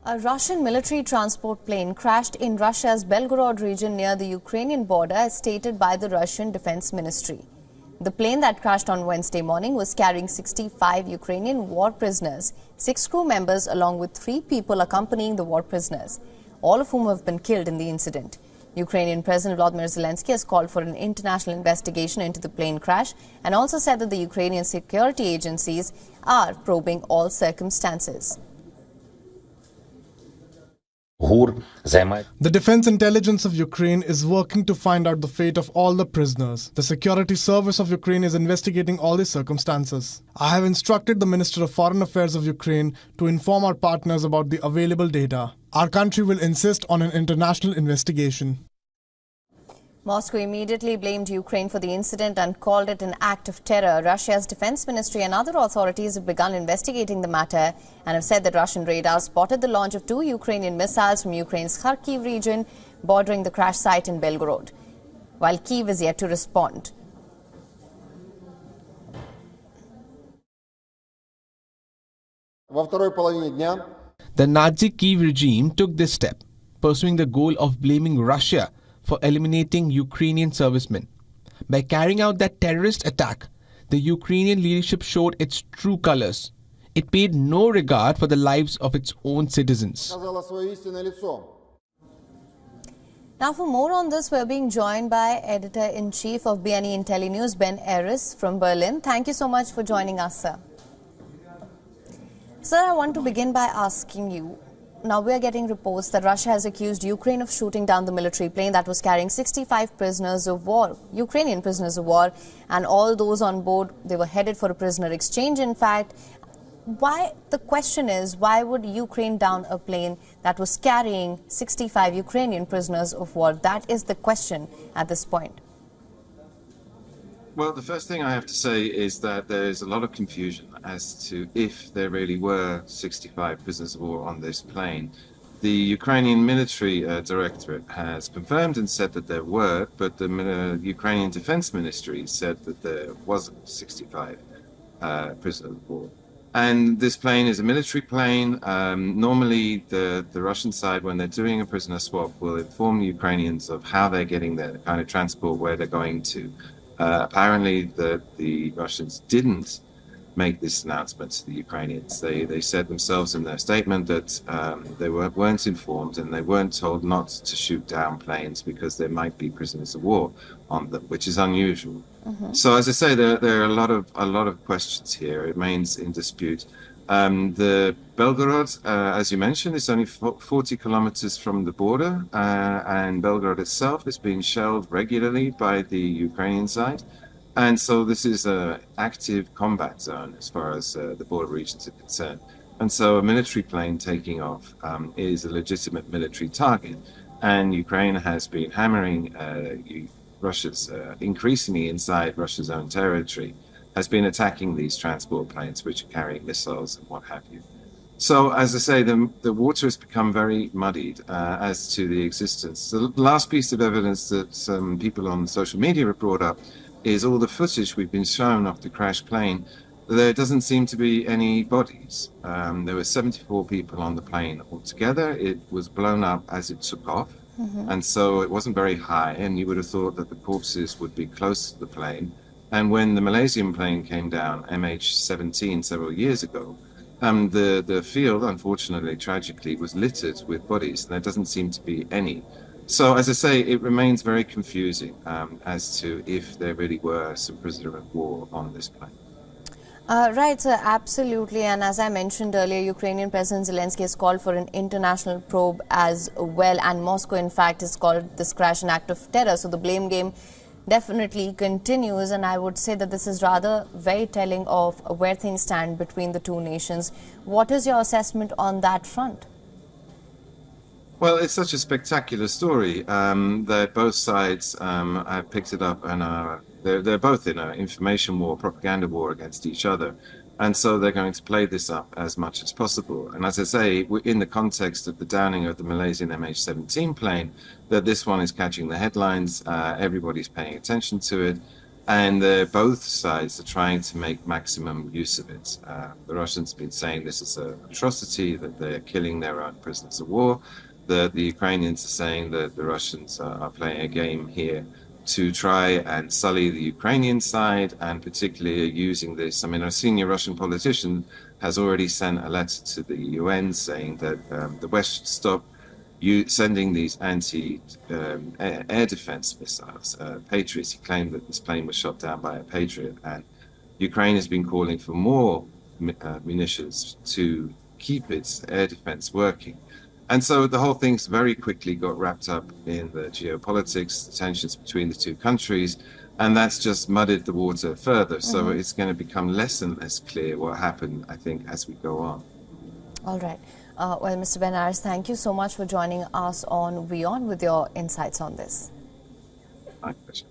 A Russian military transport plane crashed in Russia's Belgorod region near the Ukrainian border, as stated by the Russian Defense Ministry. The plane that crashed on Wednesday morning was carrying 65 Ukrainian war prisoners, 6 crew members along with 3 people accompanying the war prisoners, all of whom have been killed in the incident. Ukrainian President Volodymyr Zelensky has called for an international investigation into the plane crash and also said that the Ukrainian security agencies are probing all circumstances. The Defense Intelligence of Ukraine is working to find out the fate of all the prisoners. The Security Service of Ukraine is investigating all the circumstances. I have instructed the Minister of Foreign Affairs of Ukraine to inform our partners about the available data. Our country will insist on an international investigation. Moscow immediately blamed Ukraine for the incident and called it an act of terror. Russia's defense ministry and other authorities have begun investigating the matter and have said that Russian radar spotted the launch of 2 Ukrainian missiles from Ukraine's Kharkiv region bordering the crash site in Belgorod, while Kyiv is yet to respond. The Nazi Kyiv regime took this step, pursuing the goal of blaming Russia for eliminating Ukrainian servicemen. By carrying out that terrorist attack, the Ukrainian leadership showed its true colors. It paid no regard for the lives of its own citizens. Now, for more on this, we're being joined by Editor-in-Chief of BNE IntelliNews, Ben Aris from Berlin. Thank you so much for joining us, sir. Sir, I want to begin by asking you, now we are getting reports that Russia has accused Ukraine of shooting down the military plane that was carrying 65 prisoners of war, Ukrainian prisoners of war, and all those on board, they were headed for a prisoner exchange, in fact. The question is, why would Ukraine down a plane that was carrying 65 Ukrainian prisoners of war? That is the question at this point. Well, the first thing I have to say is that there is a lot of confusion as to if there really were 65 prisoners of war on this plane. The Ukrainian military directorate has confirmed and said that there were, but the Ukrainian Defense Ministry said that there wasn't 65 prisoners of war. And this plane is a military plane. Normally, the Russian side, when they're doing a prisoner swap, will inform the Ukrainians of how they're getting there, the kind of transport, where they're going to. Apparently, the Russians didn't make this announcement to the Ukrainians. They said themselves in their statement that they weren't informed and they weren't told not to shoot down planes because there might be prisoners of war on them, which is unusual. So, as I say, there are a lot of questions here. It remains in dispute. The Belgorod, as you mentioned, is only 40 kilometers from the border, and Belgorod itself is being shelled regularly by the Ukrainian side. And so this is an active combat zone as far as the border regions are concerned. And so a military plane taking off is a legitimate military target. And Ukraine has been hammering Russia's, increasingly inside Russia's own territory, has been attacking these transport planes which are carrying missiles and what have you. So, as I say, the water has become very muddied as to the existence. The last piece of evidence that some people on social media have brought up is all the footage we've been shown of the crashed plane. There doesn't seem to be any bodies. There were 74 people on the plane altogether. It was blown up as it took off. And so it wasn't very high, and you would have thought that the corpses would be close to the plane. And when the Malaysian plane came down, MH17, several years ago, the field, unfortunately, tragically, was littered with bodies, and there doesn't seem to be any. So, as I say, it remains very confusing as to if there really were some prisoners of war on this plane. Right, sir, absolutely. And as I mentioned earlier, Ukrainian President Zelensky has called for an international probe as well. And Moscow, in fact, has called this crash an act of terror. So the blame game definitely continues. And I would say that this is rather very telling of where things stand between the two nations. What is your assessment on that front? Well, it's such a spectacular story that both sides have picked it up and they're both in an information war, propaganda war against each other. And so they're going to play this up as much as possible. And as I say, in the context of the downing of the Malaysian MH17 plane, that this one is catching the headlines, everybody's paying attention to it. And both sides are trying to make maximum use of it. The Russians have been saying this is an atrocity, that they're killing their own prisoners of war. The Ukrainians are saying that the Russians are playing a game here to try and sully the Ukrainian side, and particularly using this. I mean, a senior Russian politician has already sent a letter to the UN saying that the West should stop sending these anti-air defense missiles, Patriots. He claimed that this plane was shot down by a Patriot, and Ukraine has been calling for more munitions to keep its air defense working. And so the whole thing's very quickly got wrapped up in the geopolitics, the tensions between the two countries, and that's just muddied the water further. So it's going to become less and less clear what happened, I think, as we go on. All right. Well, Mr. Benares, thank you so much for joining us on WION with your insights on this. My pleasure.